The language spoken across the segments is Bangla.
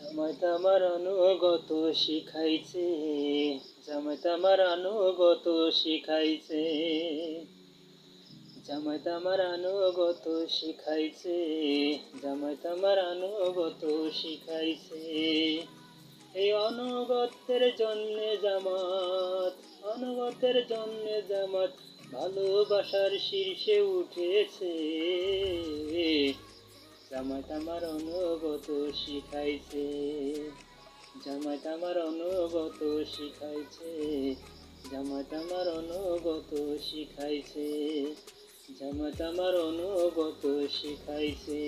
জামাইত আমার অনুগত শিখাইছে, জামাইত আমার অনুগত শিখাইছে, জামাইত আমার অনুগত শিখাইছে, জামাইত আমার অনুগত শিখাইছে। এই অনুগত্যের জন্যে জামাত, অনুগত্যের জন্যে জামাত ভালোবাসার শীর্ষে উঠেছে। জামাইত আমার অনুগত শিখাইছে, জামাইত আমার অনুগত শিখাইছে, জামাইত আমার অনুগত শিখাইছে, জামাইত আমার অনুগত শিখাইছে।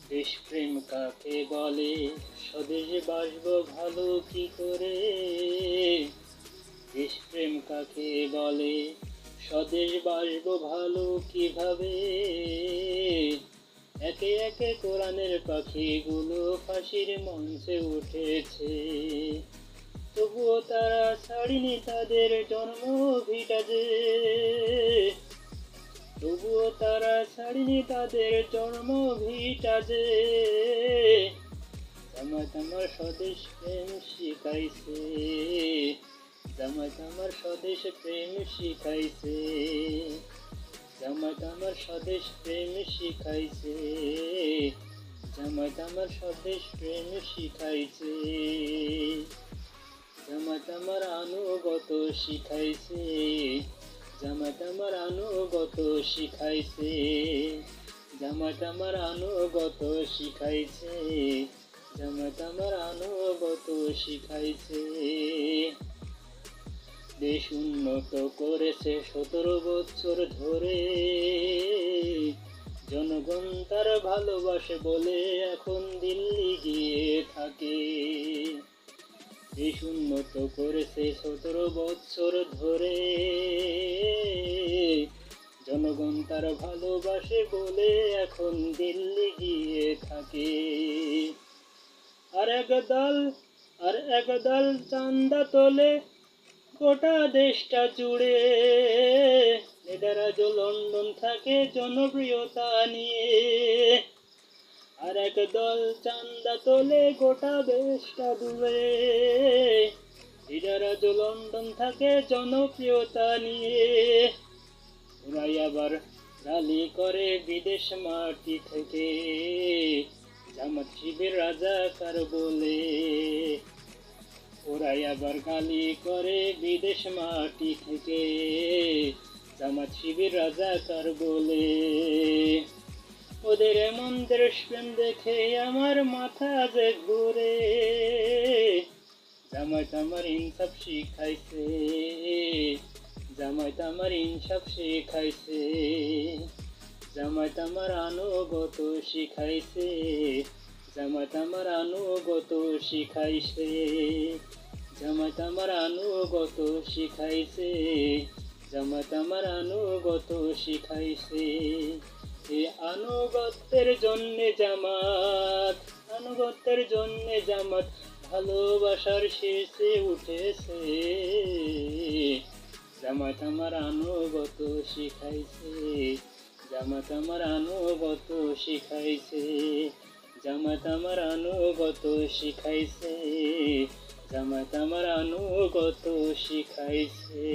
দেশপ্রেম কাকে বলে, স্বদেশে বাসবো ভালো কি করে? দেশপ্রেম কাকে বলে, স্বদেশ বাসবো ভালো কিভাবে? একে একে কোরআনের পাখিগুলো ফাঁসির মঞ্চে উঠেছে, তবুও তারা ছাড়িনি তাদের জন্মভিটা যে, তবুও তারা ছাড়িনি তাদের জন্মভিটা যে। জামাইত আমার স্বদেশ প্রেম শিখাইছে, জামাইত আমার স্বদেশ প্রেম শিখাইছে, জামাইত আমার স্বদেশ প্রেম শিখাইছে, জামাইত আমার স্বদেশ প্রেম শিখাইছে, জামাইত আমার আনুগত শিখাইছে, জামাইত আমার আনুগত শিখাইছে, জামাইত আমার আনুগত শিখাইছে, জামাইত আমার আনুগত শিখাইছে। দেশ উন্নত করেছে 17 বছর ধরে, জনগণ তার ভালোবাসে বলে এখন দিল্লি গিয়ে থাকে। দেশ উন্নত করেছে 17 বছর ধরে, জনগণ তার ভালোবাসে বলে এখন দিল্লি গিয়ে থাকে। আর একদল চাঁদা তোলে গোটা দেশটা জুড়ে, নেদারাজ লন্ডন থাকে জনপ্রিয়তা নিয়ে। আর একদল চাঁদা তোলে গোটা দেশটা জুড়ে, নেদারাজ লন্ডন থাকে জনপ্রিয়তা নিয়ে। ওরাই আবার গালি করে বিদেশ মাটি থেকে, জামাত শিবির রাজাকার বলে। ওরাই আবার গালি করে বিদেশ মাটি থেকে, জামাত শিবির রাজাকার বলে। ওদের এমন দেশপ্রেম দেখে আমার মাথা যে ঘুরে। জামাইত আমার ইনসাফ শিখাইছে, জামাইত আমার ইনসাফ শিখাইছে, জামাইত আমার আনুগত শিখাইছে, জামাইত আমার আনুগত শিখাইছে, জামাইত আমার আনুগত শিখাইছে, জামাইত আমার আনুগত শিখাইছে। এই আনুগত্যের জন্যে জামাত, আনুগত্যের জন্যে জামাত ভালোবাসার শীর্ষে উঠেছে। জামাত আমার আনুগত শিখাইছে, জামাত আমার আনুগত শিখাইছে, জামাত আমার আনুগত শিখাইছে, জামাত আমার আনুগত শিখাইছে।